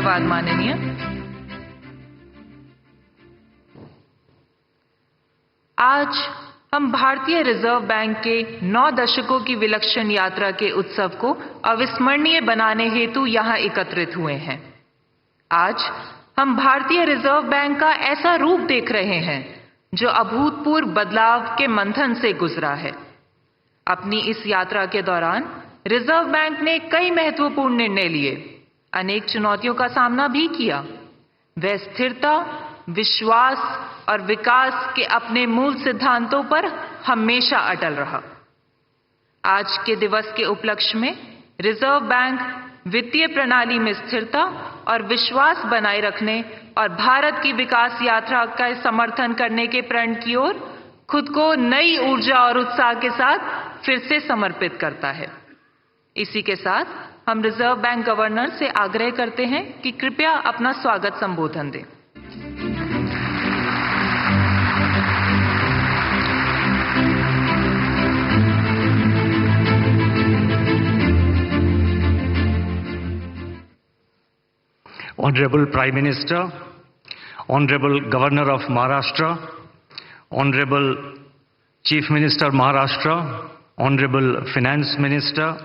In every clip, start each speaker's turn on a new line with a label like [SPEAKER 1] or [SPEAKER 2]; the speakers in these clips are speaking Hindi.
[SPEAKER 1] धन्यवाद माननीय। आज हम भारतीय रिजर्व बैंक के 9 दशकों की विलक्षण यात्रा के उत्सव को अविस्मरणीय बनाने हेतु यहाँ एकत्रित हुए हैं। आज हम भारतीय रिजर्व बैंक का ऐसा रूप देख रहे हैं जो अभूतपूर्व बदलाव के मंथन से गुजरा है। अपनी इस यात्रा के दौरान रिजर्व बैंक ने कई महत्वपूर्ण निर्णय लिए, अनेक चुनौतियों का सामना भी किया। वह स्थिरता, विश्वास और विकास के अपने मूल सिद्धांतों पर हमेशा अटल रहा। आज के दिवस के उपलक्ष्य में रिजर्व बैंक वित्तीय प्रणाली में स्थिरता और विश्वास बनाए रखने और भारत की विकास यात्रा का समर्थन करने के प्रण की ओर खुद को नई ऊर्जा और उत्साह के साथ फिर से समर्पित करता है। इसी के साथ हम रिजर्व बैंक गवर्नर से आग्रह करते हैं कि कृपया अपना स्वागत संबोधन दें।
[SPEAKER 2] Honorable Prime Minister, Honorable Governor of Maharashtra, Honorable Chief Minister Maharashtra, Honorable Finance Minister,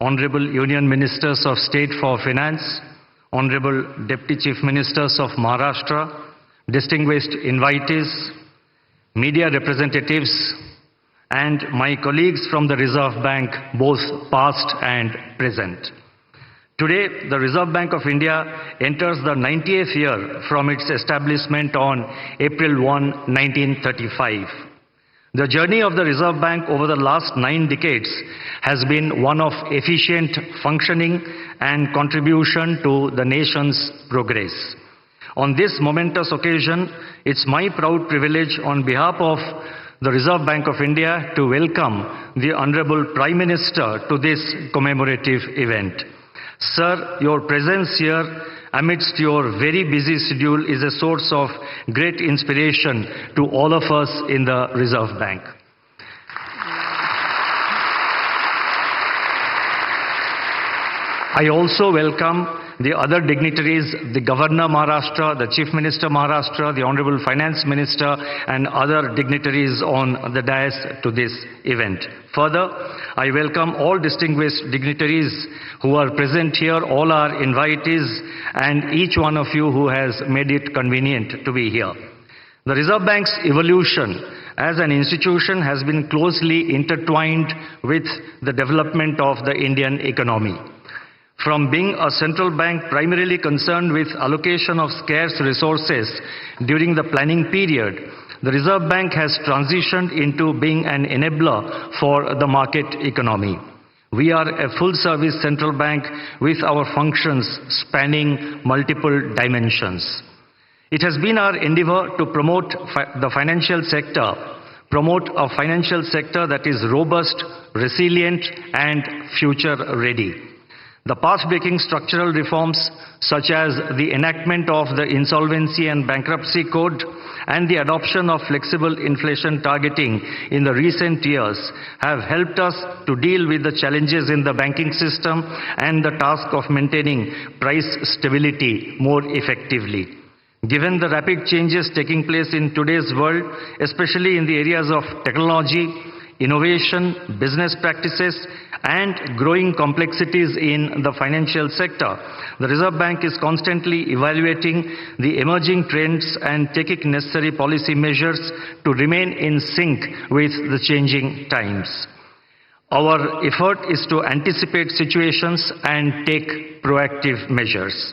[SPEAKER 2] Honorable Union Ministers of State for Finance, Honorable Deputy Chief Ministers of Maharashtra, distinguished invitees, media representatives, and my colleagues from the Reserve Bank, both past and present. Today, the Reserve Bank of India enters the 90th year from its establishment on April 1, 1935. The journey of the Reserve Bank over the last 9 decades has been one of efficient functioning and contribution to the nation's progress. On this momentous occasion, it's my proud privilege on behalf of the Reserve Bank of India to welcome the Honorable Prime Minister to this commemorative event. Sir, your presence here amidst your very busy schedule is a source of great inspiration to all of us in the Reserve Bank. I also welcome the other dignitaries, the Governor Maharashtra, the Chief Minister Maharashtra, the Honorable Finance Minister, and other dignitaries on the dais to this event. Further, I welcome all distinguished dignitaries who are present here, all our invitees, and each one of you who has made it convenient to be here. The Reserve Bank's evolution as an institution has been closely intertwined with the development of the Indian economy. From being a central bank primarily concerned with allocation of scarce resources during the planning period, the Reserve Bank has transitioned into being an enabler for the market economy. We are a full-service central bank with our functions spanning multiple dimensions. It has been our endeavor to promote the financial sector, promote a financial sector that is robust, resilient, and future-ready. The path-breaking structural reforms, such as the enactment of the Insolvency and Bankruptcy Code and the adoption of flexible inflation targeting in the recent years, have helped us to deal with the challenges in the banking system and the task of maintaining price stability more effectively. Given the rapid changes taking place in today's world, especially in the areas of technology, innovation, business practices, and growing complexities in the financial sector, the Reserve Bank is constantly evaluating the emerging trends and taking necessary policy measures to remain in sync with the changing times. Our effort is to anticipate situations and take proactive measures.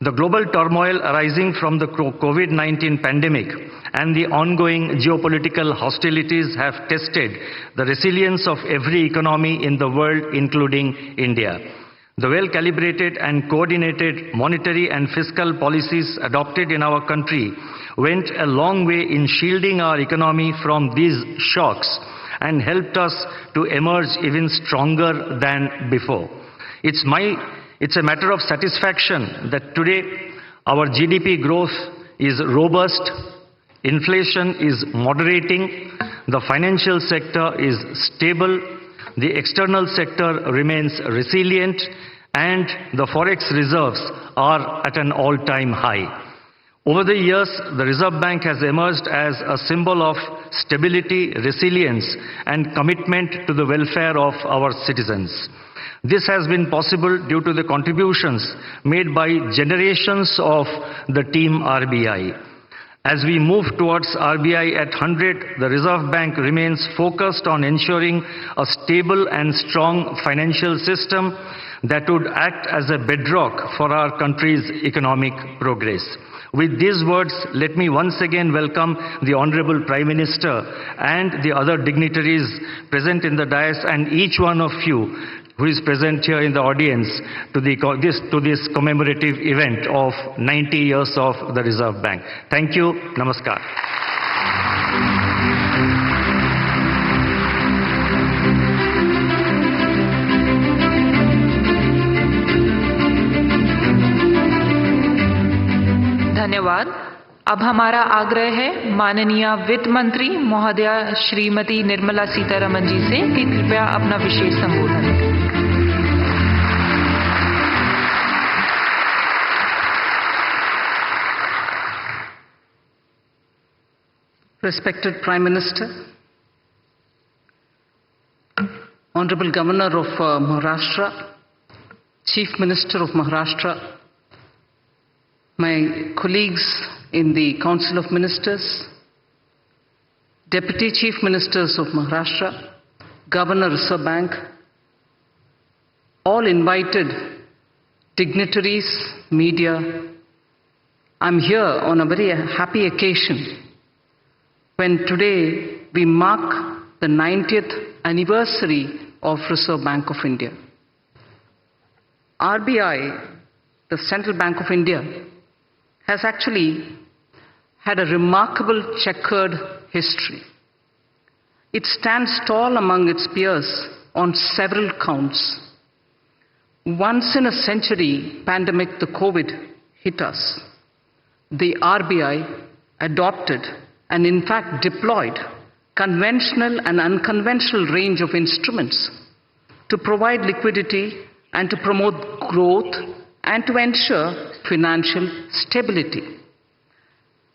[SPEAKER 2] The global turmoil arising from the COVID-19 pandemic and the ongoing geopolitical hostilities have tested the resilience of every economy in the world, including India. The well-calibrated and coordinated monetary and fiscal policies adopted in our country went a long way in shielding our economy from these shocks and helped us to emerge even stronger than before. It's a matter of satisfaction that today our GDP growth is robust, inflation is moderating, the financial sector is stable, the external sector remains resilient, and the forex reserves are at an all-time high. Over the years, the Reserve Bank has emerged as a symbol of stability, resilience, and commitment to the welfare of our citizens. This has been possible due to the contributions made by generations of the team RBI. As we move towards RBI at 100, the Reserve Bank remains focused on ensuring a stable and strong financial system that would act as a bedrock for our country's economic progress. With these words, let me once again welcome the Honorable Prime Minister and the other dignitaries present in the dais and each one of you who is present here in the audience to this commemorative event of 90 years of the Reserve Bank. Thank you. Namaskar.
[SPEAKER 1] धन्यवाद। अब हमारा आग्रह है माननीय वित्त मंत्री महोदया श्रीमती निर्मला सीतारमण जी से कि कृपया अपना विशेष संबोधन दें।
[SPEAKER 3] Respected Prime Minister, Honorable Governor of Maharashtra, Chief Minister of Maharashtra, my colleagues in the Council of Ministers, Deputy Chief Ministers of Maharashtra, Governor Reserve Bank, all invited dignitaries, media, I'm here on a very happy occasion when today we mark the 90th anniversary of Reserve Bank of India. RBI, the Central Bank of India, has actually had a remarkable checkered history. It stands tall among its peers on several counts. Once in a century pandemic, the COVID, hit us. The RBI adopted and in fact deployed conventional and unconventional range of instruments to provide liquidity and to promote growth and to ensure financial stability.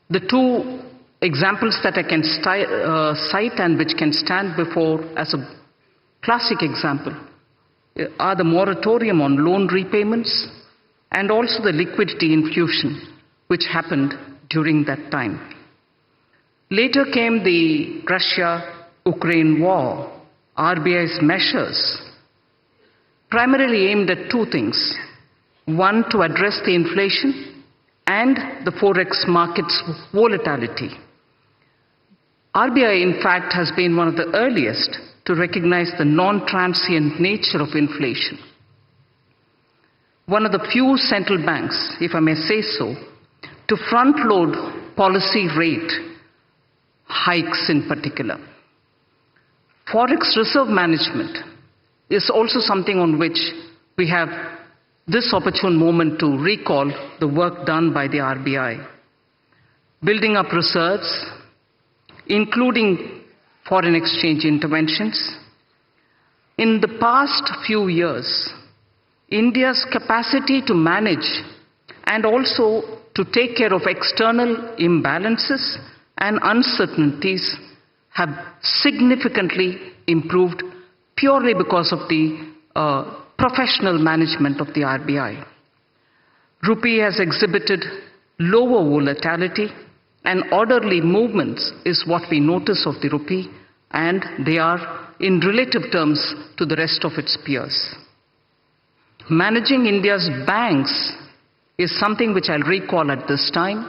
[SPEAKER 3] The two examples that I can cite and which can stand before as a classic example are the moratorium on loan repayments and also the liquidity infusion which happened during that time. Later came the Russia-Ukraine war. RBI's measures primarily aimed at two things. One, to address the inflation and the forex market's volatility. RBI, in fact, has been one of the earliest to recognize the non-transient nature of inflation. One of the few central banks, if I may say so, to front-load policy rate hikes in particular. Forex reserve management is also something on which we have this opportune moment to recall the work done by the RBI. Building up reserves, including foreign exchange interventions. In the past few years, India's capacity to manage and also to take care of external imbalances and uncertainties have significantly improved purely because of the professional management of the RBI. Rupee has exhibited lower volatility and orderly movements is what we notice of the rupee, and they are in relative terms to the rest of its peers. Managing India's banks is something which I'll recall at this time.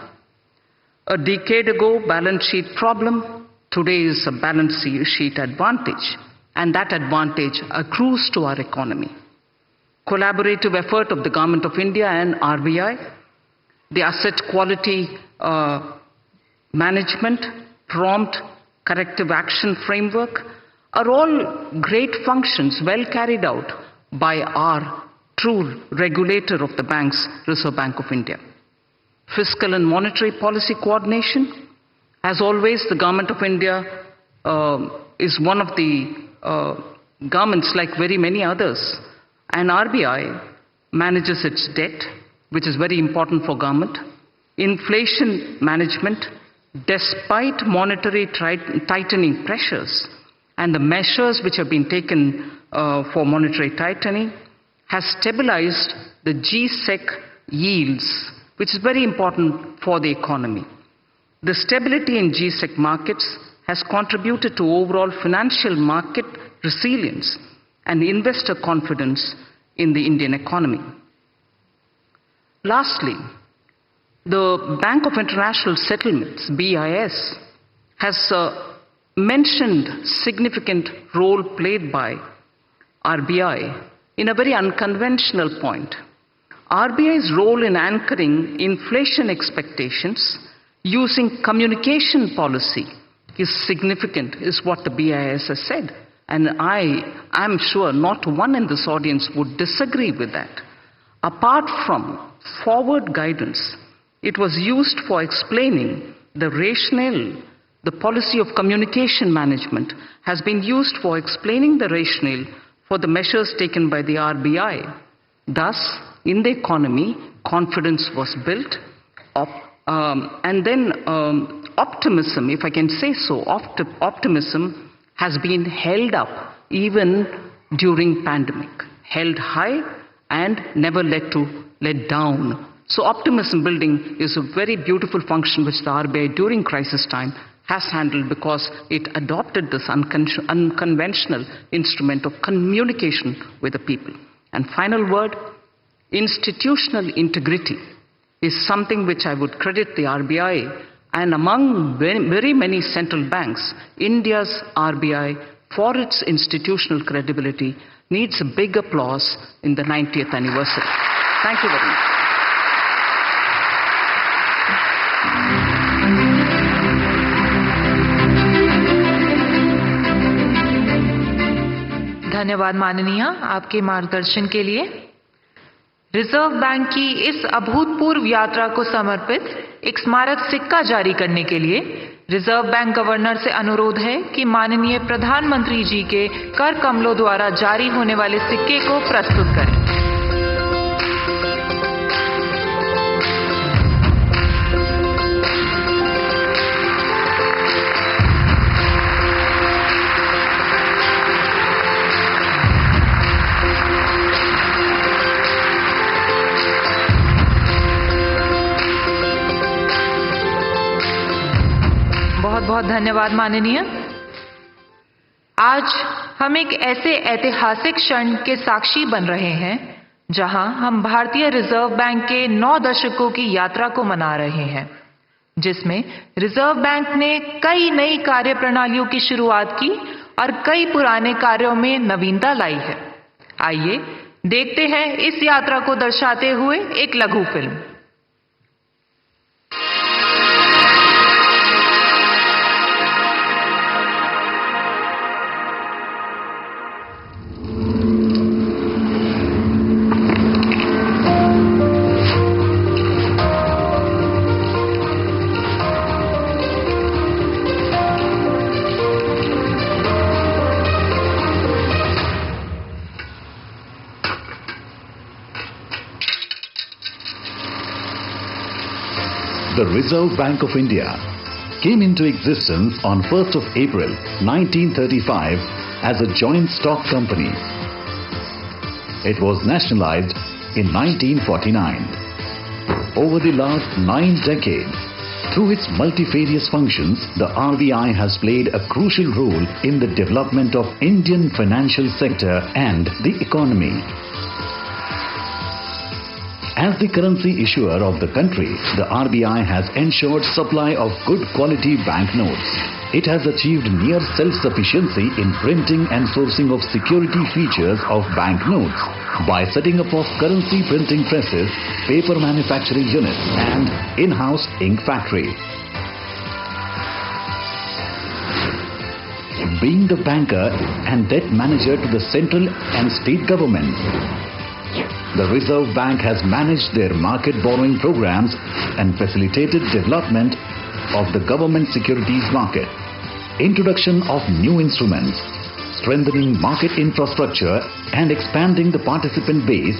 [SPEAKER 3] A decade ago, balance sheet problem, today is a balance sheet advantage, and that advantage accrues to our economy. Collaborative effort of the Government of India and RBI, the asset quality management, prompt corrective action framework are all great functions well carried out by our true regulator of the banks, Reserve Bank of India. Fiscal and monetary policy coordination, as always, the Government of India is one of the governments, like very many others, and RBI manages its debt, which is very important for government, inflation management, despite monetary tightening pressures and the measures which have been taken for monetary tightening, has stabilized the G-Sec yields, which is very important for the economy. The stability in G-Sec markets has contributed to overall financial market resilience and investor confidence in the Indian economy. Lastly, the Bank of International Settlements, BIS, has mentioned significant role played by RBI in a very unconventional point. RBI's role in anchoring inflation expectations using communication policy is significant, is what the BIS has said. And I'm sure not one in this audience would disagree with that. Apart from forward guidance, it was used for explaining the rationale. The policy of communication management has been used for explaining the rationale for the measures taken by the RBI. Thus, in the economy, confidence was built, and then optimism, if I can say so, optimism has been held up even during pandemic, held high and never let down. So optimism building is a very beautiful function which the RBI during crisis time has handled, because it adopted this unconventional instrument of communication with the people. And final word, institutional integrity is something which I would credit the RBI, and among very many central banks, India's RBI, for its institutional credibility, needs a big applause in the 90th anniversary. Thank you very much.
[SPEAKER 1] धन्यवाद माननीय, आपके मार्गदर्शन के लिए। रिजर्व बैंक की इस अभूतपूर्व यात्रा को समर्पित एक स्मारक सिक्का जारी करने के लिए रिजर्व बैंक गवर्नर से अनुरोध है कि माननीय प्रधानमंत्री जी के कर कमलों द्वारा जारी होने वाले सिक्के को प्रस्तुत करें। बहुत बहुत धन्यवाद माननीय। आज हम एक ऐसे ऐतिहासिक क्षण के साक्षी बन रहे हैं जहां हम भारतीय रिजर्व बैंक के 9 दशकों की यात्रा को मना रहे हैं, जिसमें रिजर्व बैंक ने कई नई कार्यप्रणालियों की शुरुआत की और कई पुराने कार्यों में नवीनता लाई है। आइए देखते हैं इस यात्रा को दर्शाते हुए एक लघु film.
[SPEAKER 4] The Reserve Bank of India came into existence on 1st of April 1935 as a joint stock company. It was nationalized in 1949. Over the last 9 decades, through its multifarious functions, the RBI has played a crucial role in the development of Indian financial sector and the economy. As the currency issuer of the country, the RBI has ensured supply of good quality banknotes. It has achieved near self-sufficiency in printing and sourcing of security features of banknotes by setting up of currency printing presses, paper manufacturing units and in-house ink factory. Being the banker and debt manager to the central and state governments, the Reserve Bank has managed their market borrowing programs and facilitated development of the government securities market, introduction of new instruments, strengthening market infrastructure and expanding the participant base,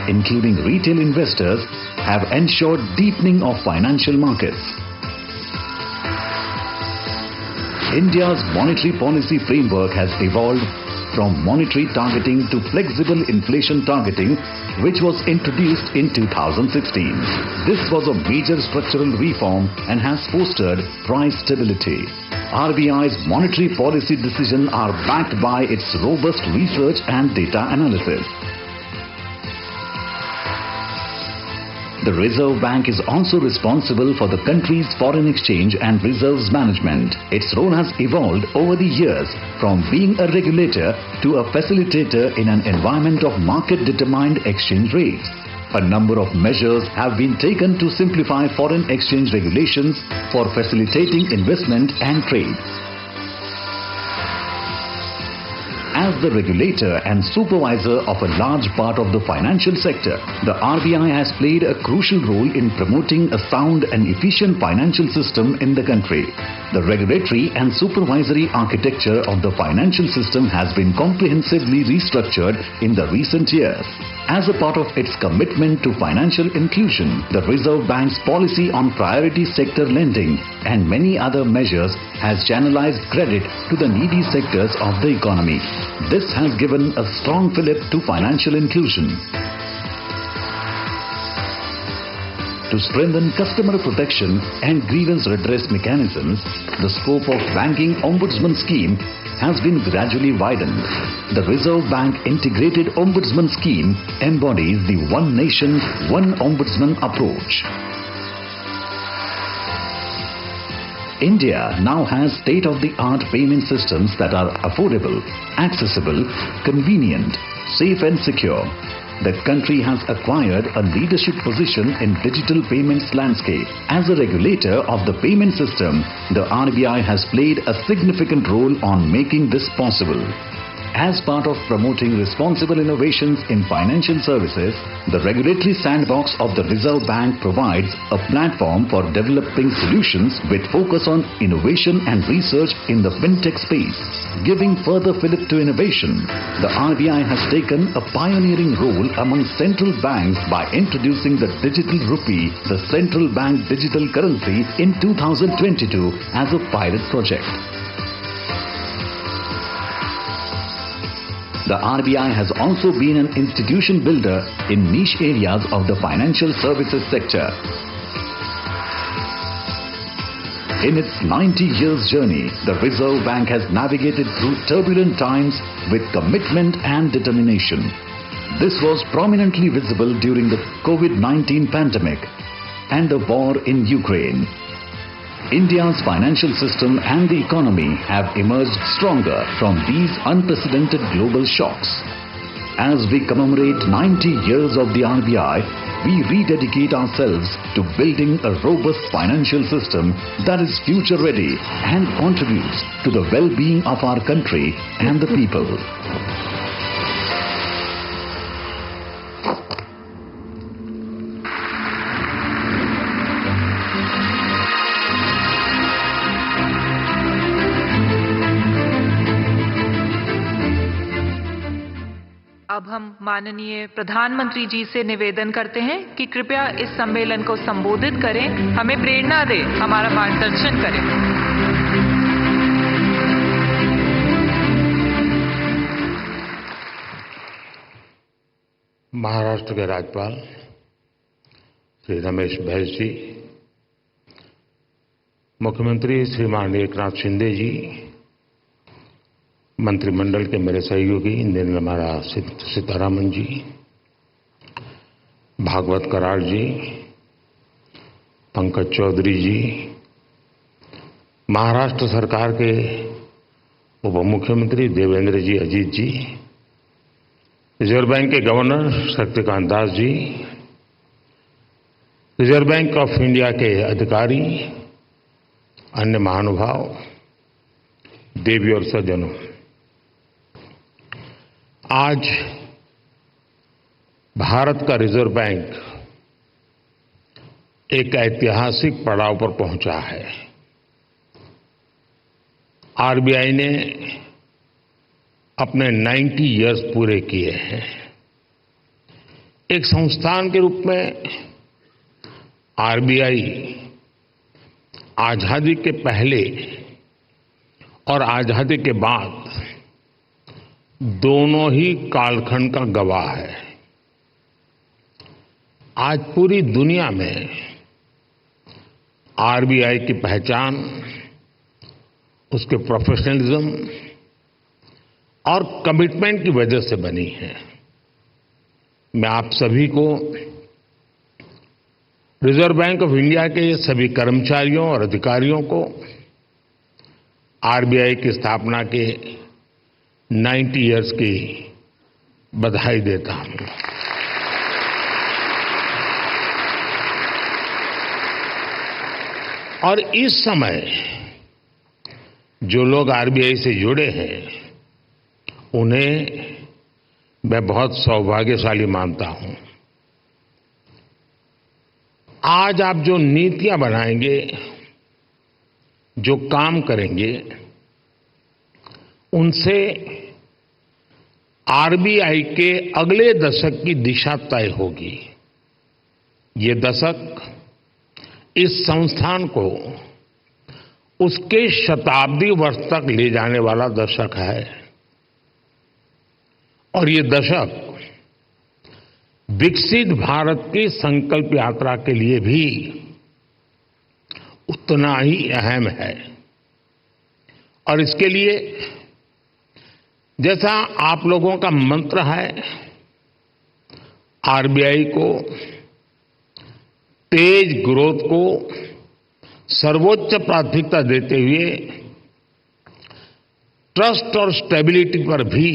[SPEAKER 4] including retail investors, have ensured deepening of financial markets. India's monetary policy framework has evolved from monetary targeting to flexible inflation targeting, which was introduced in 2016. This was a major structural reform and has fostered price stability. RBI's monetary policy decisions are backed by its robust research and data analysis. The Reserve Bank is also responsible for the country's foreign exchange and reserves management. Its role has evolved over the years from being a regulator to a facilitator in an environment of market-determined exchange rates. A number of measures have been taken to simplify foreign exchange regulations for facilitating investment and trade. As the regulator and supervisor of a large part of the financial sector, the RBI has played a crucial role in promoting a sound and efficient financial system in the country. The regulatory and supervisory architecture of the financial system has been comprehensively restructured in the recent years. As a part of its commitment to financial inclusion, the Reserve Bank's policy on priority sector lending and many other measures has channelized credit to the needy sectors of the economy. This has given a strong fillip to financial inclusion. To strengthen customer protection and grievance redress mechanisms, the scope of Banking Ombudsman Scheme has been gradually widened. The Reserve Bank Integrated Ombudsman Scheme embodies the One Nation, One Ombudsman approach. India now has state-of-the-art payment systems that are affordable, accessible, convenient, safe and secure. The country has acquired a leadership position in digital payments landscape. As a regulator of the payment system, the RBI has played a significant role on making this possible. As part of promoting responsible innovations in financial services, the regulatory sandbox of the Reserve Bank provides a platform for developing solutions with focus on innovation and research in the fintech space. Giving further fillip to innovation, the RBI has taken a pioneering role among central banks by introducing the digital rupee, the central bank digital currency, in 2022 as a pilot project. The RBI has also been an institution builder in niche areas of the financial services sector. In its 90 years journey, the Reserve Bank has navigated through turbulent times with commitment and determination. This was prominently visible during the COVID-19 pandemic and the war in Ukraine. India's financial system and the economy have emerged stronger from these unprecedented global shocks. As we commemorate 90 years of the RBI, we rededicate ourselves to building a robust financial system that is future-ready and contributes to the well-being of our country and the people.
[SPEAKER 1] अब हम माननीय प्रधानमंत्री जी से निवेदन करते हैं कि कृपया इस सम्मेलन को संबोधित करें, हमें प्रेरणा दें, हमारा मार्गदर्शन करें।
[SPEAKER 5] महाराष्ट्र के राज्यपाल श्री रमेश बैस जी, मुख्यमंत्री श्रीमान एकनाथ शिंदे जी, मंत्रिमंडल के मेरे सहयोगी निर्मला सीतारामन जी, भागवत कराड़ जी, पंकज चौधरी जी, महाराष्ट्र सरकार के उप मुख्यमंत्री देवेंद्र जी अजीत जी, रिजर्व बैंक के governor Shaktikanta Das ji, reserve bank of India के अधिकारी, अन्य महानुभाव, देवी और सज्जनों, आज भारत का रिजर्व बैंक एक ऐतिहासिक पड़ाव पर पहुंचा है। आरबीआई ने अपने 90 इयर्स पूरे किए हैं। एक संस्थान के रूप में आरबीआई आजादी के पहले और आजादी के बाद दोनों ही कालखंड का गवाह है। आज पूरी दुनिया में आरबीआई की पहचान उसके प्रोफेशनलिज्म और कमिटमेंट की वजह से बनी है। मैं आप सभी को रिजर्व बैंक ऑफ इंडिया के सभी कर्मचारियों और अधिकारियों को आरबीआई की स्थापना के 90 इयर्स की बधाई देता हूं। और इस समय जो लोग आरबीआई से जुड़े हैं उन्हें मैं बहुत सौभाग्यशाली मानता हूं। आज आप जो नीतियां बनाएंगे, जो काम करेंगे, उनसे आरबीआई के अगले दशक की दिशा तय होगी। ये दशक इस संस्थान को उसके शताब्दी वर्ष तक ले जाने वाला दशक है और ये दशक विकसित भारत की संकल्प यात्रा के लिए भी उतना ही अहम है। और इसके लिए जैसा आप लोगों का मंत्र है, आरबीआई को तेज ग्रोथ को सर्वोच्च प्राथमिकता देते हुए ट्रस्ट और स्टेबिलिटी पर भी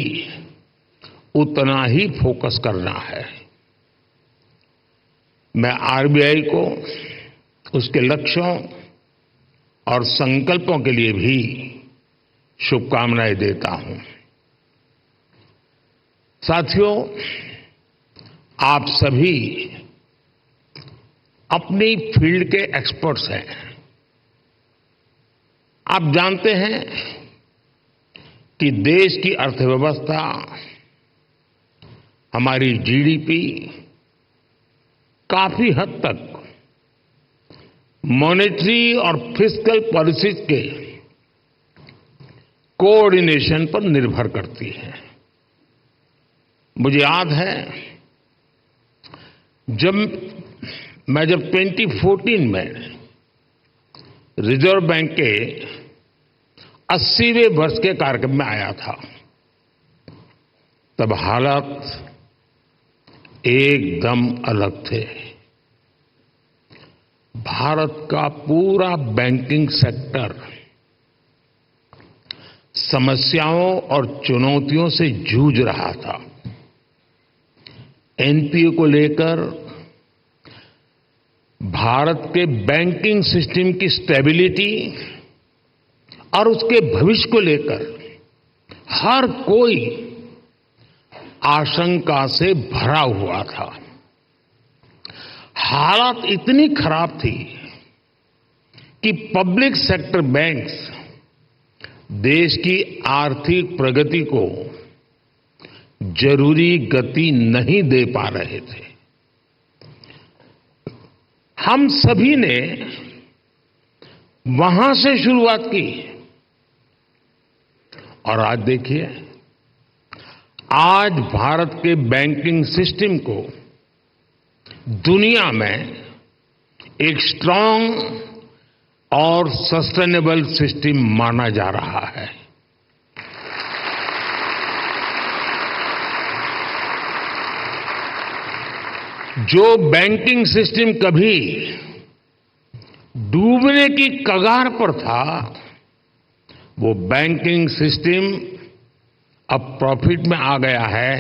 [SPEAKER 5] उतना ही फोकस करना है। मैं आरबीआई को उसके लक्ष्यों और संकल्पों के लिए भी शुभकामनाएं देता हूं। साथियों, आप सभी अपनी फील्ड के एक्सपर्ट्स हैं। आप जानते हैं कि देश की अर्थव्यवस्था, हमारी जीडीपी काफी हद तक मॉनेटरी और फिस्कल पॉलिसीज के कोऑर्डिनेशन पर निर्भर करती है। मुझे याद है जब 2014 में रिजर्व बैंक के 80वें वर्ष के कार्यक्रम में आया था, तब हालात एकदम अलग थे। भारत का पूरा बैंकिंग सेक्टर समस्याओं और चुनौतियों से जूझ रहा था। एनपीए को लेकर, भारत के बैंकिंग सिस्टम की स्टेबिलिटी और उसके भविष्य को लेकर हर कोई आशंका से भरा हुआ था। हालात इतनी खराब थी कि पब्लिक सेक्टर बैंक्स देश की आर्थिक प्रगति को जरूरी गति नहीं दे पा रहे थे। हम सभी ने वहां से शुरुआत की और आज देखिए, आज भारत के बैंकिंग सिस्टम को दुनिया में एक स्ट्रांग और सस्टेनेबल सिस्टम माना जा रहा है। जो बैंकिंग सिस्टम कभी डूबने की कगार पर था, वो बैंकिंग सिस्टम अब प्रॉफिट में आ गया है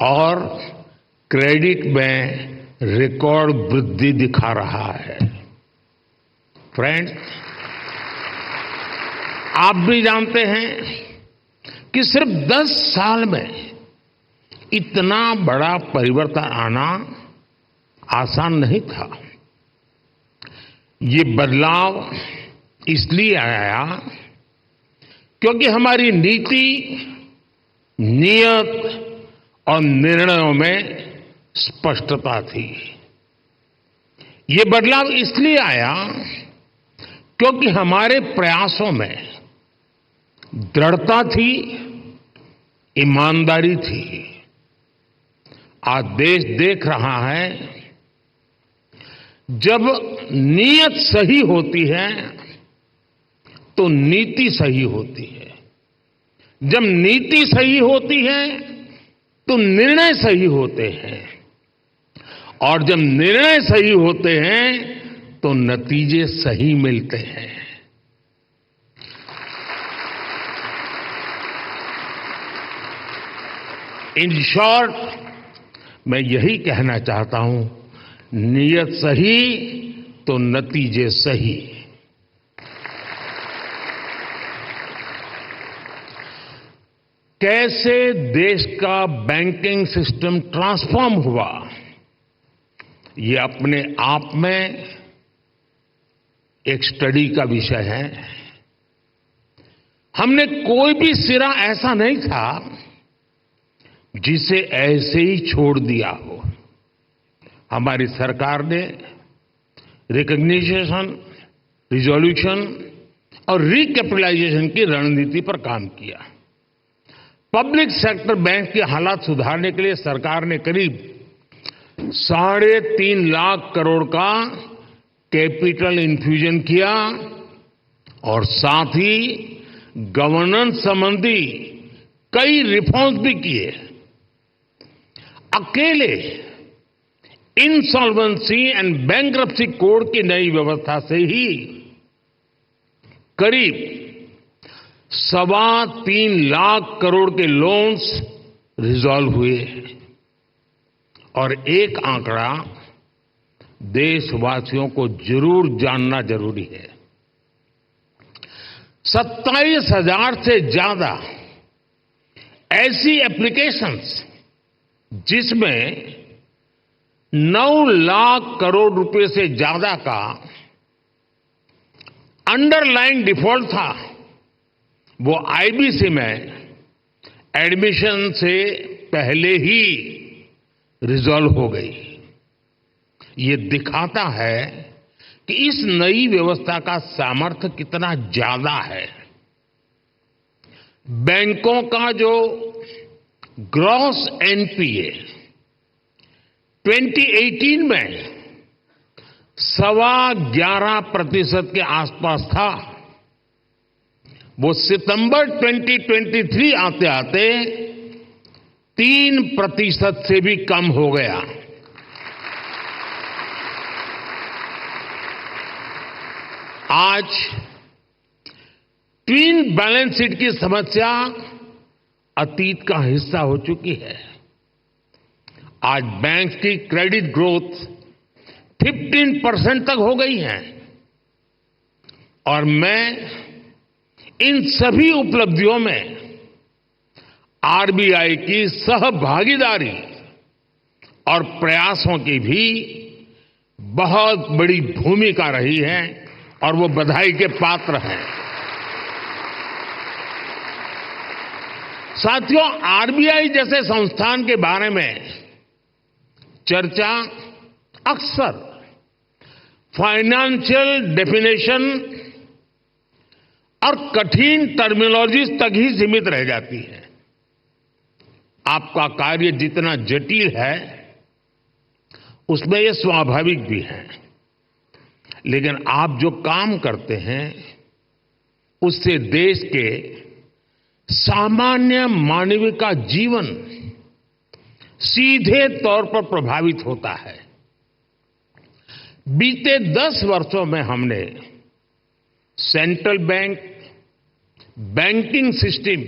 [SPEAKER 5] और क्रेडिट में रिकॉर्ड वृद्धि दिखा रहा है। फ्रेंड्स, आप भी जानते हैं कि सिर्फ 10 साल में इतना बड़ा परिवर्तन आना आसान नहीं था। ये बदलाव इसलिए आया क्योंकि हमारी नीति नियत और निर्णयों में स्पष्टता थी। ये बदलाव इसलिए आया क्योंकि हमारे प्रयासों में दृढ़ता थी, ईमानदारी थी। आज देश देख रहा है, जब नीयत सही होती है तो नीति सही होती है, जब नीति सही होती है तो निर्णय सही होते हैं, और जब निर्णय सही होते हैं तो नतीजे सही मिलते हैं। इन शॉर्ट, मैं यही कहना चाहता हूं, नीयत सही तो नतीजे सही। कैसे देश का बैंकिंग सिस्टम ट्रांसफॉर्म हुआ, ये अपने आप में एक स्टडी का विषय है। हमने कोई भी सिरा ऐसा नहीं था जिसे ऐसे ही छोड़ दिया हो। हमारी सरकार ने रिकॉग्निशन, रिजोल्यूशन और रिकैपिटलाइजेशन की रणनीति पर काम किया। पब्लिक सेक्टर बैंक के हालात सुधारने के लिए सरकार ने करीब 3.5 लाख करोड़ का कैपिटल इन्फ्यूजन किया और साथ ही गवर्नेंस संबंधी कई रिफॉर्म्स भी किए। अकेले इंसॉल्वेंसी एंड बैंक्रप्सी कोड की नई व्यवस्था से ही करीब 3.25 लाख करोड़ के लोन्स रिजॉल्व हुए। और एक आंकड़ा देशवासियों को जरूर जानना जरूरी है, 27,000 से ज्यादा ऐसी एप्लीकेशंस जिसमें 9 लाख करोड़ रुपए से ज्यादा का अंडरलाइन डिफॉल्ट था, वो आईबीसी में एडमिशन से पहले ही रिजॉल्व हो गई। ये दिखाता है कि इस नई व्यवस्था का सामर्थ्य कितना ज्यादा है। बैंकों का जो ग्रॉस एनपीए 2018 में 11.25% के आसपास था, वो सितंबर 2023 आते आते 3% से भी कम हो गया। आज ट्विन बैलेंस शीट की समस्या अतीत का हिस्सा हो चुकी है। आज बैंक की क्रेडिट ग्रोथ 15% तक हो गई है और मैं इन सभी उपलब्धियों में आरबीआई की सहभागीदारी और प्रयासों की भी बहुत बड़ी भूमिका रही है और वो बधाई के पात्र हैं। साथियों, आरबीआई जैसे संस्थान के बारे में चर्चा अक्सर फाइनेंशियल डेफिनेशन और कठिन टर्मिनोलॉजीज तक ही सीमित रह जाती है। आपका कार्य जितना जटिल है उसमें यह स्वाभाविक भी है, लेकिन आप जो काम करते हैं उससे देश के सामान्य मानव का जीवन सीधे तौर पर प्रभावित होता है। बीते 10 वर्षों में हमने सेंट्रल बैंक, बैंकिंग सिस्टम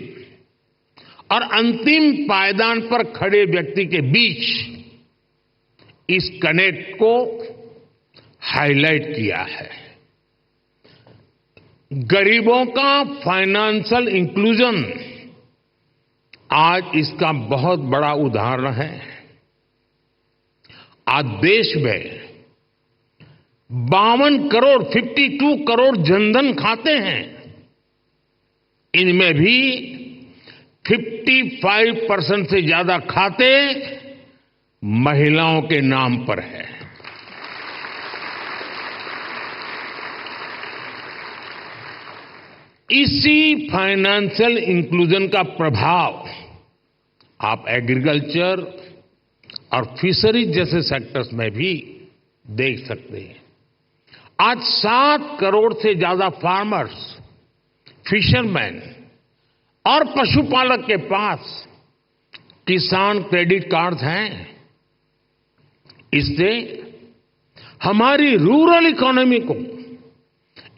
[SPEAKER 5] और अंतिम पायदान पर खड़े व्यक्ति के बीच इस कनेक्ट को हाईलाइट किया है। गरीबों का फाइनेंशियल इंक्लूजन आज इसका बहुत बड़ा उदाहरण है। आज देश में 52 करोड़ जनधन खाते हैं। इनमें भी 55% से ज्यादा खाते महिलाओं के नाम पर है। इसी फाइनेंशियल इंक्लूजन का प्रभाव आप एग्रीकल्चर और फिशरीज जैसे सेक्टर्स में भी देख सकते हैं। आज 7 करोड़ से ज्यादा फार्मर्स, फिशरमैन और पशुपालक के पास किसान क्रेडिट कार्ड्स हैं। इससे हमारी रूरल इकोनॉमी को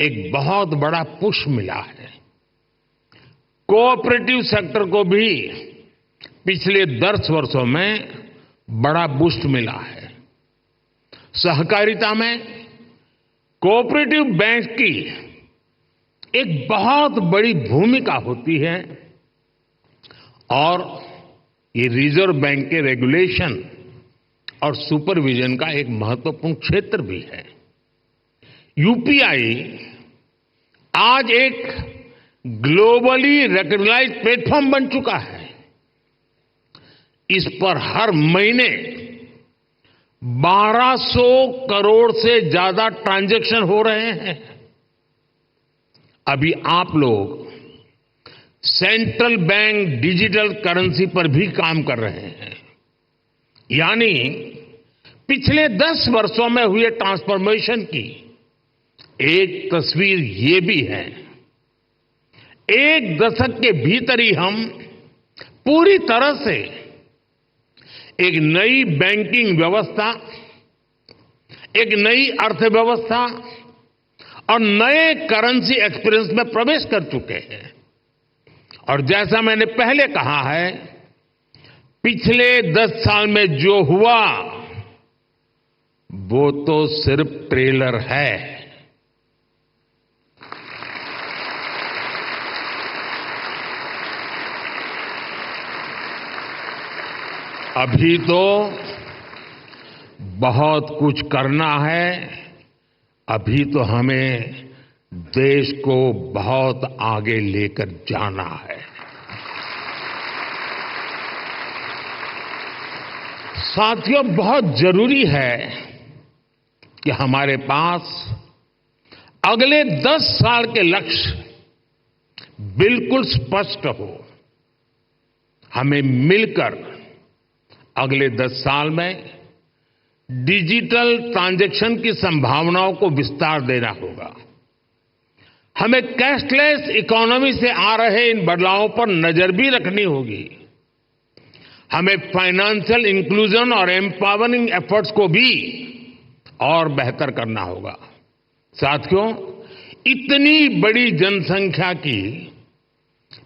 [SPEAKER 5] एक बहुत बड़ा पुश मिला है। कोऑपरेटिव सेक्टर को भी पिछले 10 वर्षों में बड़ा बूस्ट मिला है। सहकारिता में कोऑपरेटिव बैंक की एक बहुत बड़ी भूमिका होती है और ये रिजर्व बैंक के रेगुलेशन और सुपरविजन का एक महत्वपूर्ण क्षेत्र भी है। यूपीआई आज एक ग्लोबली रिकॉग्नाइज्ड प्लेटफॉर्म बन चुका है। इस पर हर महीने 1200 करोड़ से ज्यादा ट्रांजैक्शन हो रहे हैं। अभी आप लोग सेंट्रल बैंक डिजिटल करेंसी पर भी काम कर रहे हैं। यानी पिछले 10 वर्षों में हुए ट्रांसफॉर्मेशन की एक तस्वीर ये भी है। एक दशक के भीतर ही हम पूरी तरह से एक नई बैंकिंग व्यवस्था, एक नई अर्थव्यवस्था और नए करेंसी एक्सपीरियंस में प्रवेश कर चुके हैं। और जैसा मैंने पहले कहा है, पिछले 10 साल में जो हुआ वो तो सिर्फ ट्रेलर है। अभी तो बहुत कुछ करना है। अभी तो हमें देश को बहुत आगे लेकर जाना है। साथियों, बहुत जरूरी है कि हमारे पास अगले 10 साल के लक्ष्य बिल्कुल स्पष्ट हो। हमें मिलकर अगले 10 साल में डिजिटल ट्रांजैक्शन की संभावनाओं को विस्तार देना होगा। हमें कैशलेस इकोनॉमी से आ रहे इन बदलावों पर नजर भी रखनी होगी। हमें फाइनेंशियल इंक्लूजन और एम्पावरिंग एफर्ट्स को भी और बेहतर करना होगा। साथियों, इतनी बड़ी जनसंख्या की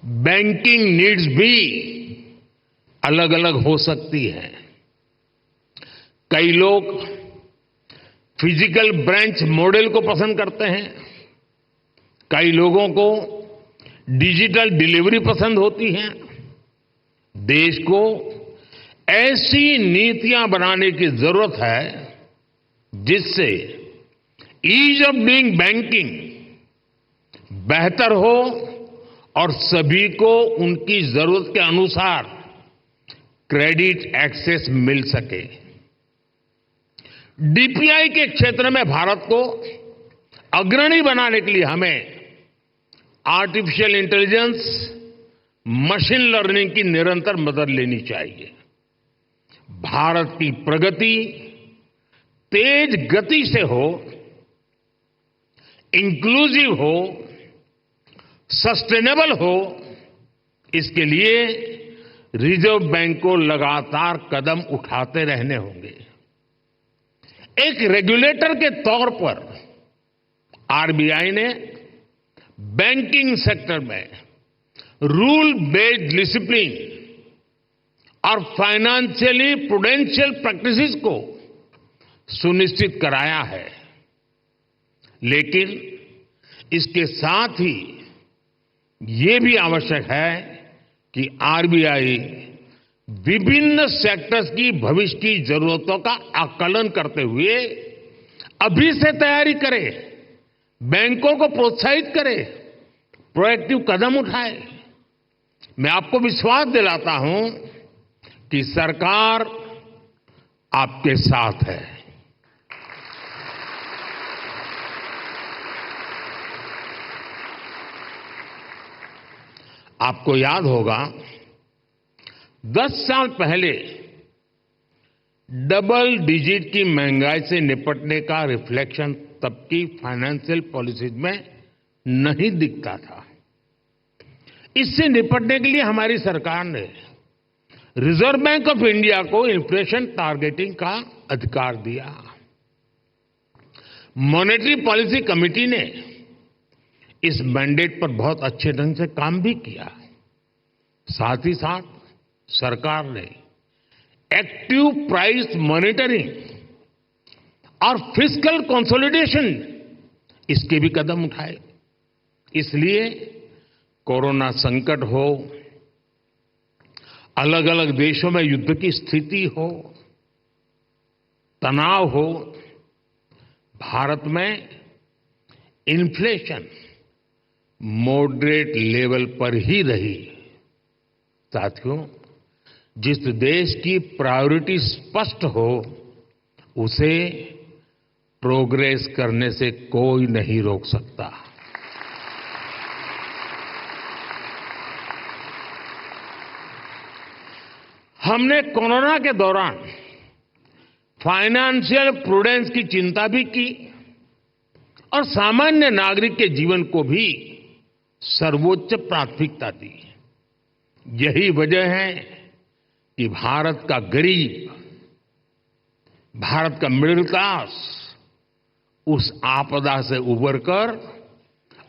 [SPEAKER 5] बैंकिंग नीड्स भी अलग अलग हो सकती है। कई लोग फिजिकल ब्रांच मॉडल को पसंद करते हैं, कई लोगों को डिजिटल डिलीवरी पसंद होती है। देश को ऐसी नीतियां बनाने की जरूरत है जिससे ईज ऑफ डूइंग बैंकिंग बेहतर हो और सभी को उनकी जरूरत के अनुसार क्रेडिट एक्सेस मिल सके। डीपीआई के क्षेत्र में भारत को अग्रणी बनाने के लिए हमें आर्टिफिशियल इंटेलिजेंस, मशीन लर्निंग की निरंतर मदद लेनी चाहिए। भारत की प्रगति तेज गति से हो, इंक्लूसिव हो, सस्टेनेबल हो, इसके लिए रिजर्व बैंक को लगातार कदम उठाते रहने होंगे। एक रेगुलेटर के तौर पर आरबीआई ने बैंकिंग सेक्टर में रूल बेस्ड डिसिप्लिन और फाइनेंशियली प्रूडेंशियल प्रैक्टिसेस को सुनिश्चित कराया है। लेकिन इसके साथ ही ये भी आवश्यक है कि आरबीआई विभिन्न सेक्टर्स की भविष्य की जरूरतों का आकलन करते हुए अभी से तैयारी करे, बैंकों को प्रोत्साहित करे, प्रोएक्टिव कदम उठाए। मैं आपको विश्वास दिलाता हूं कि सरकार आपके साथ है। आपको याद होगा 10 साल पहले डबल डिजिट की महंगाई से निपटने का रिफ्लेक्शन तब की फाइनेंशियल पॉलिसीज में नहीं दिखता था। इससे निपटने के लिए हमारी सरकार ने रिजर्व बैंक ऑफ इंडिया को इन्फ्लेशन टारगेटिंग का अधिकार दिया। मॉनेटरी पॉलिसी कमेटी ने इस मैंडेट पर बहुत अच्छे ढंग से काम भी किया। साथ ही साथ सरकार ने एक्टिव प्राइस मॉनिटरिंग और फिस्कल कंसोलिडेशन इसके भी कदम उठाए। इसलिए कोरोना संकट हो, अलग अलग देशों में युद्ध की स्थिति हो, तनाव हो, भारत में इन्फ्लेशन मॉडरेट लेवल पर ही रही। साथियों, जिस देश की प्रायोरिटी स्पष्ट हो उसे प्रोग्रेस करने से कोई नहीं रोक सकता। हमने कोरोना के दौरान फाइनेंशियल प्रूडेंस की चिंता भी की और सामान्य नागरिक के जीवन को भी सर्वोच्च प्राथमिकता दी। यही वजह है कि भारत का गरीब, भारत का मिडिल क्लास उस आपदा से उबरकर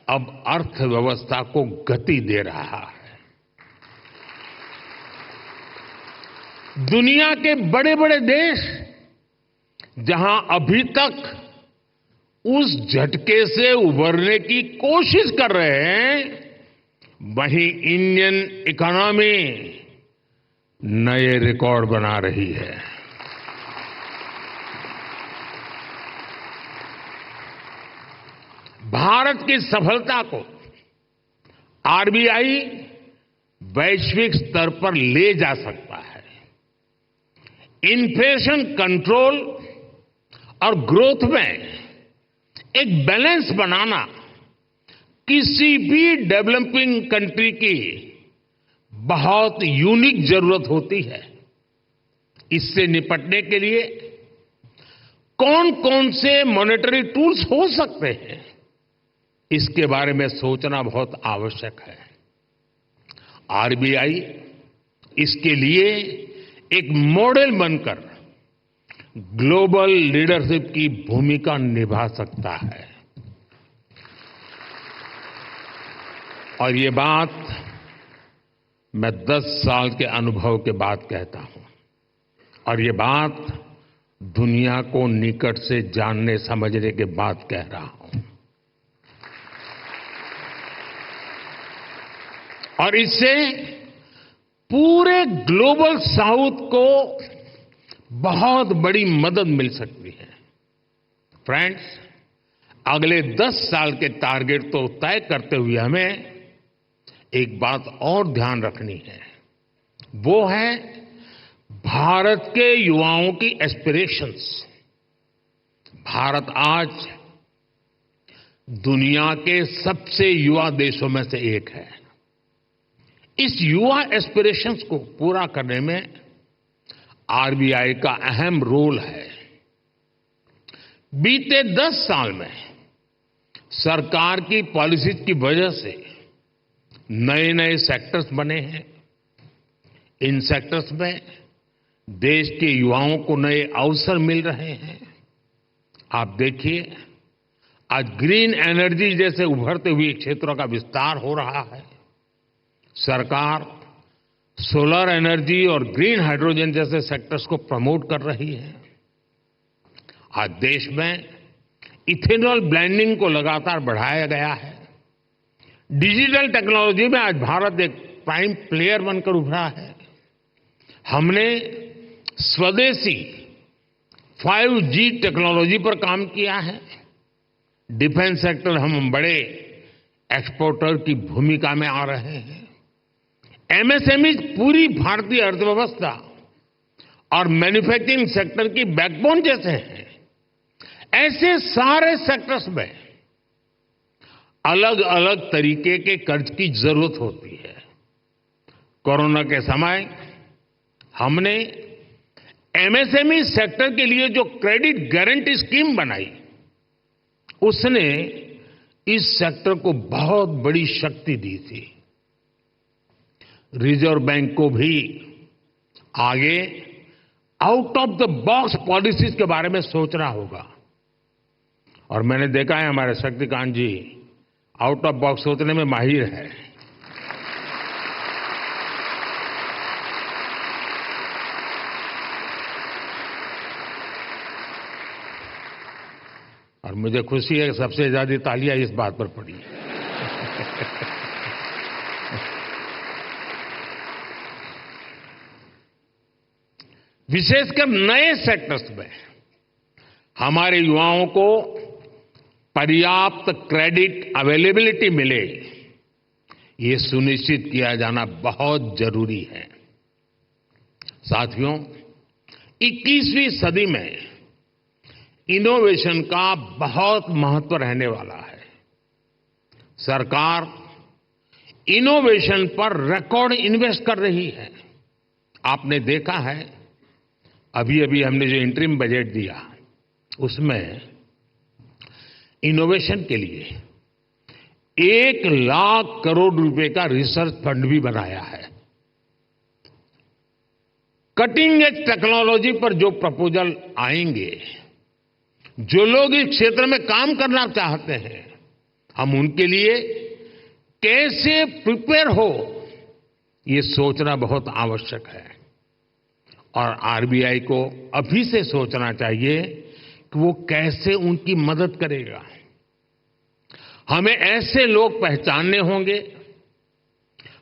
[SPEAKER 5] अब अर्थव्यवस्था को गति दे रहा है। दुनिया के बड़े बड़े देश जहां अभी तक उस झटके से उबरने की कोशिश कर रहे हैं, वहीं इंडियन इकोनॉमी नए रिकॉर्ड बना रही है। भारत की सफलता को आरबीआई वैश्विक स्तर पर ले जा सकता है। इन्फ्लेशन कंट्रोल और ग्रोथ में एक बैलेंस बनाना किसी भी डेवलपिंग कंट्री की बहुत यूनिक जरूरत होती है। इससे निपटने के लिए कौन कौन से मॉनेटरी टूल्स हो सकते हैं, इसके बारे में सोचना बहुत आवश्यक है। आरबीआई इसके लिए एक मॉडल बनकर ग्लोबल लीडरशिप की भूमिका निभा सकता है। और ये बात मैं 10 साल के अनुभव के बाद कहता हूं, और ये बात दुनिया को निकट से जानने समझने के बाद कह रहा हूं। और इससे पूरे ग्लोबल साउथ को बहुत बड़ी मदद मिल सकती है। फ्रेंड्स, अगले 10 साल के टारगेट तो तय करते हुए हमें एक बात और ध्यान रखनी है, वो है भारत के युवाओं की एस्पिरेशंस। भारत आज दुनिया के सबसे युवा देशों में से एक है। इस युवा एस्पिरेशंस को पूरा करने में आरबीआई का अहम रोल है। बीते 10 साल में सरकार की पॉलिसीज की वजह से नए नए सेक्टर्स बने हैं। इन सेक्टर्स में देश के युवाओं को नए अवसर मिल रहे हैं। आप देखिए, आज ग्रीन एनर्जी जैसे उभरते हुए क्षेत्रों का विस्तार हो रहा है। सरकार सोलर एनर्जी और ग्रीन हाइड्रोजन जैसे सेक्टर्स को प्रमोट कर रही है। आज देश में इथेनॉल ब्लेंडिंग को लगातार बढ़ाया गया है। डिजिटल टेक्नोलॉजी में आज भारत एक प्राइम प्लेयर बनकर उभरा है। हमने स्वदेशी 5G टेक्नोलॉजी पर काम किया है। डिफेंस सेक्टर हम बड़े एक्सपोर्टर की भूमिका में आ रहे हैं। एमएसएमई पूरी भारतीय अर्थव्यवस्था और मैन्युफैक्चरिंग सेक्टर की बैकबोन जैसे हैं। ऐसे सारे सेक्टर्स में अलग अलग तरीके के कर्ज की जरूरत होती है। कोरोना के समय हमने एमएसएमई सेक्टर के लिए जो क्रेडिट गारंटी स्कीम बनाई, उसने इस सेक्टर को बहुत बड़ी शक्ति दी थी। रिजर्व बैंक को भी आगे out of the box policies के बारे में सोचना होगा। और मैंने देखा है हमारे शक्तिकांत जी आउट ऑफ बॉक्स सोचने में माहिर है। और मुझे खुशी है कि सबसे ज्यादा तालियां इस बात पर पड़ी। विशेषकर नए सेक्टर्स में हमारे युवाओं को पर्याप्त क्रेडिट अवेलेबिलिटी मिले, ये सुनिश्चित किया जाना बहुत जरूरी है। साथियों, 21वीं सदी में इनोवेशन का बहुत महत्व रहने वाला है। सरकार इनोवेशन पर रिकॉर्ड इन्वेस्ट कर रही है। आपने देखा है अभी अभी हमने जो इंटरिम बजट दिया, उसमें इनोवेशन के लिए 1 लाख करोड़ रुपए का रिसर्च फंड भी बनाया है। कटिंग एज टेक्नोलॉजी पर जो प्रपोजल आएंगे, जो लोग इस क्षेत्र में काम करना चाहते हैं, हम उनके लिए कैसे प्रिपेयर हो, ये सोचना बहुत आवश्यक है। और आरबीआई को अभी से सोचना चाहिए कि वो कैसे उनकी मदद करेगा। हमें ऐसे लोग पहचानने होंगे,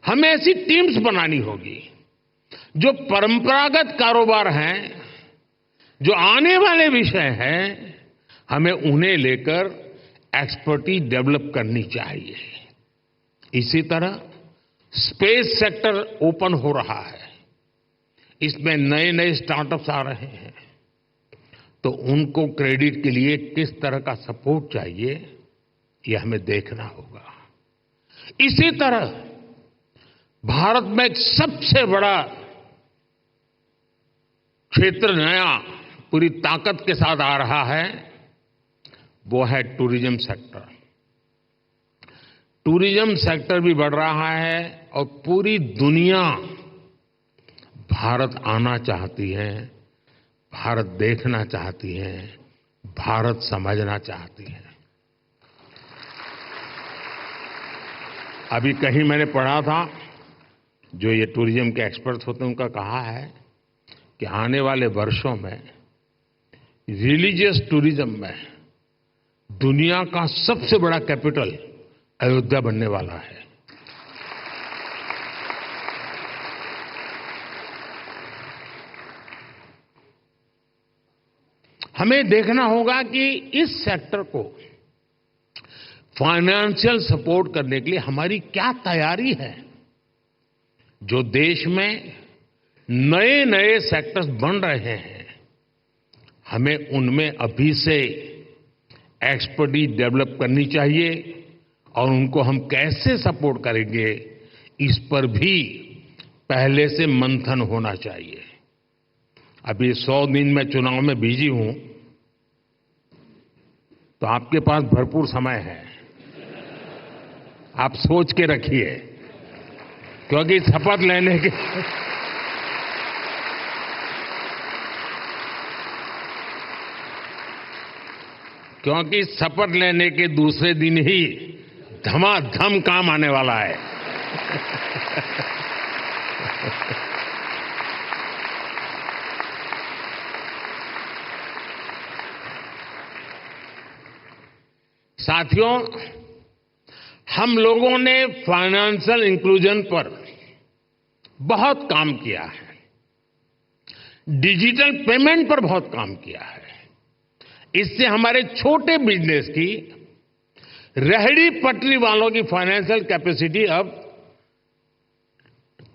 [SPEAKER 5] हमें ऐसी टीम्स बनानी होगी जो परंपरागत कारोबार हैं, जो आने वाले विषय हैं, हमें उन्हें लेकर एक्सपर्टीज डेवलप करनी चाहिए। इसी तरह स्पेस सेक्टर ओपन हो रहा है, इसमें नए नए स्टार्टअप्स आ रहे हैं, तो उनको क्रेडिट के लिए किस तरह का सपोर्ट चाहिए, ये हमें देखना होगा। इसी तरह भारत में एक सबसे बड़ा क्षेत्र नया पूरी ताकत के साथ आ रहा है, वो है टूरिज्म सेक्टर। टूरिज्म सेक्टर भी बढ़ रहा है और पूरी दुनिया भारत आना चाहती है, भारत देखना चाहती है, भारत समझना चाहती है। अभी कहीं मैंने पढ़ा था, जो ये टूरिज्म के एक्सपर्ट होते हैं, उनका कहा है कि आने वाले वर्षों में रिलीजियस टूरिज्म में दुनिया का सबसे बड़ा कैपिटल अयोध्या बनने वाला है। हमें देखना होगा कि इस सेक्टर को फाइनेंशियल सपोर्ट करने के लिए हमारी क्या तैयारी है। जो देश में नए नए सेक्टर्स बन रहे हैं, हमें उनमें अभी से एक्सपर्टीज डेवलप करनी चाहिए और उनको हम कैसे सपोर्ट करेंगे, इस पर भी पहले से मंथन होना चाहिए। अभी 100 दिन मैं चुनाव में बिजी हूं, तो आपके पास भरपूर समय है। आप सोच के रखिए, क्योंकि शपथ लेने के क्योंकि शपथ लेने के दूसरे दिन ही धमाधम काम आने वाला है। साथियों, हम लोगों ने फाइनेंशियल इंक्लूजन पर बहुत काम किया है, डिजिटल पेमेंट पर बहुत काम किया है। इससे हमारे छोटे बिजनेस की, रेहड़ी पटरी वालों की फाइनेंशियल कैपेसिटी अब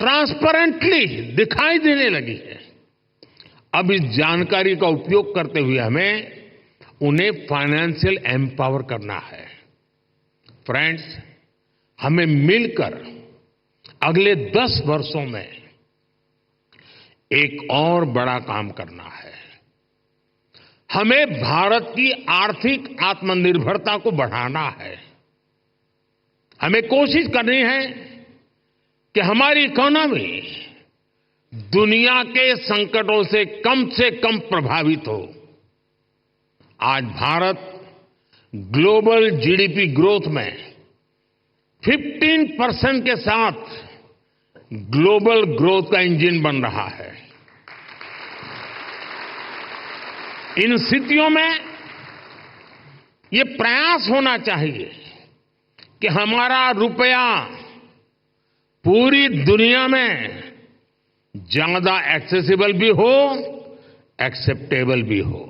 [SPEAKER 5] ट्रांसपेरेंटली दिखाई देने लगी है। अब इस जानकारी का उपयोग करते हुए हमें उन्हें फाइनेंशियल एम्पावर करना है। फ्रेंड्स, हमें मिलकर अगले 10 वर्षों में एक और बड़ा काम करना है। हमें भारत की आर्थिक आत्मनिर्भरता को बढ़ाना है। हमें कोशिश करनी है कि हमारी इकोनॉमी दुनिया के संकटों से कम प्रभावित हो। आज भारत ग्लोबल जीडीपी ग्रोथ में 15% के साथ ग्लोबल ग्रोथ का इंजन बन रहा है। इन स्थितियों में ये प्रयास होना चाहिए कि हमारा रुपया पूरी दुनिया में ज्यादा एक्सेसिबल भी हो, एक्सेप्टेबल भी हो।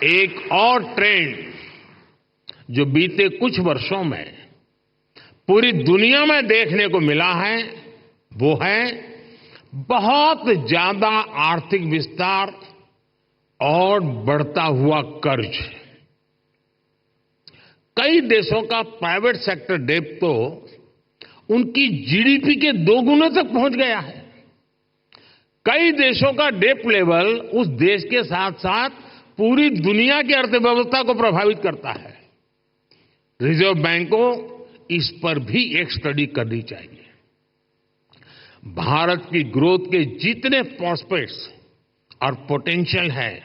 [SPEAKER 5] एक और ट्रेंड जो बीते कुछ वर्षों में पूरी दुनिया में देखने को मिला है, वो है बहुत ज्यादा आर्थिक विस्तार और बढ़ता हुआ कर्ज। कई देशों का प्राइवेट सेक्टर डेट तो उनकी जीडीपी के 2 गुने तक पहुंच गया है। कई देशों का डेट लेवल उस देश के साथ साथ पूरी दुनिया की अर्थव्यवस्था को प्रभावित करता है। रिजर्व बैंक को इस पर भी एक स्टडी करनी चाहिए। भारत की ग्रोथ के जितने प्रॉस्पेक्ट्स और पोटेंशियल है,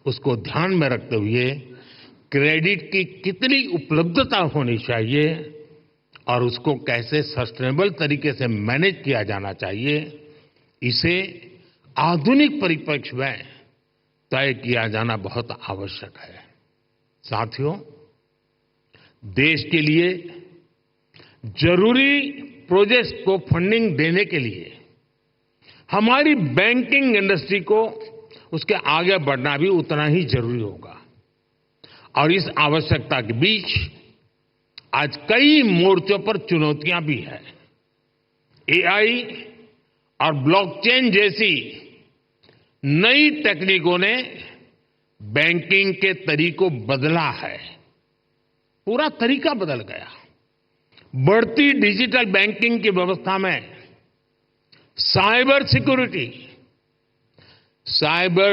[SPEAKER 5] उसको ध्यान में रखते हुए क्रेडिट की कितनी उपलब्धता होनी चाहिए और उसको कैसे सस्टेनेबल तरीके से मैनेज किया जाना चाहिए, इसे आधुनिक परिप्रेक्ष्य में तय किया जाना बहुत आवश्यक है। साथियों, देश के लिए जरूरी प्रोजेक्ट्स को फंडिंग देने के लिए हमारी बैंकिंग इंडस्ट्री को उसके आगे बढ़ना भी उतना ही जरूरी होगा। और इस आवश्यकता के बीच आज कई मोर्चों पर चुनौतियां भी हैं। एआई और ब्लॉकचेन जैसी नई तकनीकों ने बैंकिंग के तरीकों बदला है। पूरा तरीका बदल गया। बढ़ती डिजिटल बैंकिंग की व्यवस्था में साइबर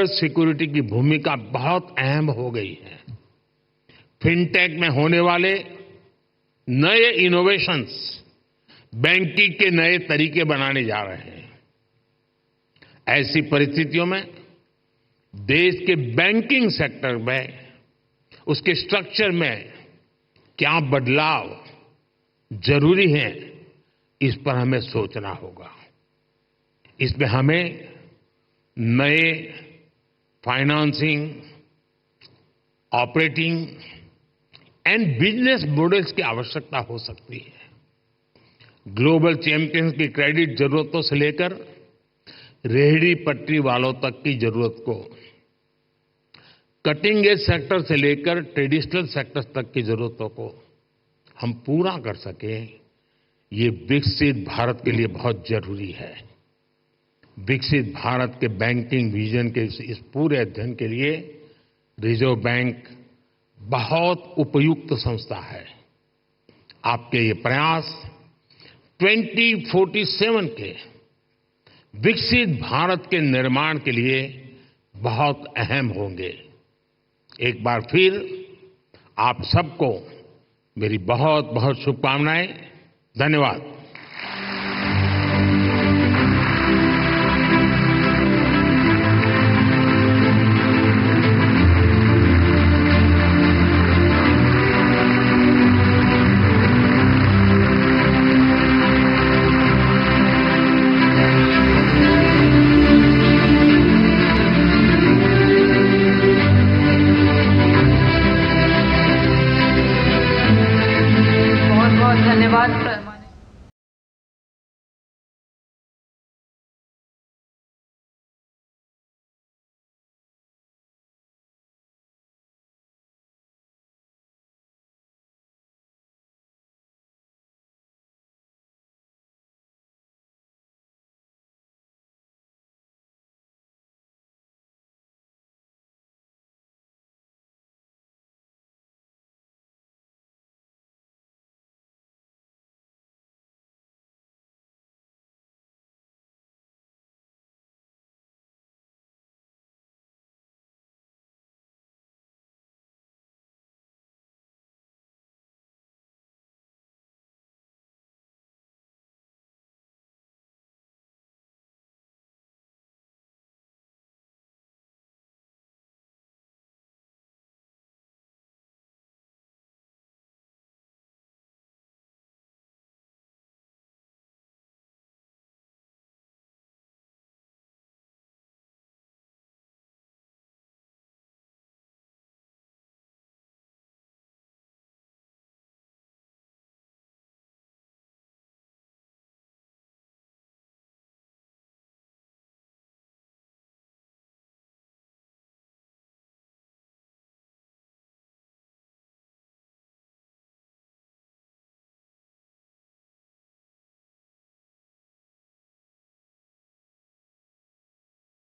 [SPEAKER 5] सिक्योरिटी की भूमिका बहुत अहम हो गई है। फिनटेक में होने वाले नए इनोवेशंस बैंकिंग के नए तरीके बनाने जा रहे हैं। ऐसी परिस्थितियों में देश के बैंकिंग सेक्टर में, उसके स्ट्रक्चर में क्या बदलाव जरूरी है, इस पर हमें सोचना होगा। इसमें हमें नए financing, operating and business models की आवश्यकता हो सकती है। ग्लोबल चैंपियंस की क्रेडिट जरूरतों से लेकर रेहड़ी पटरी वालों तक की जरूरत को, कटिंग एज सेक्टर से लेकर ट्रेडिशनल सेक्टर्स तक की जरूरतों को हम पूरा कर सकें, ये विकसित भारत के लिए बहुत जरूरी है। विकसित भारत के बैंकिंग विजन के इस पूरे अध्ययन के लिए रिजर्व बैंक बहुत उपयुक्त संस्था है। आपके ये प्रयास 2047 के विकसित भारत के निर्माण के लिए बहुत अहम होंगे। एक बार फिर आप सबको मेरी बहुत बहुत शुभकामनाएं। धन्यवाद।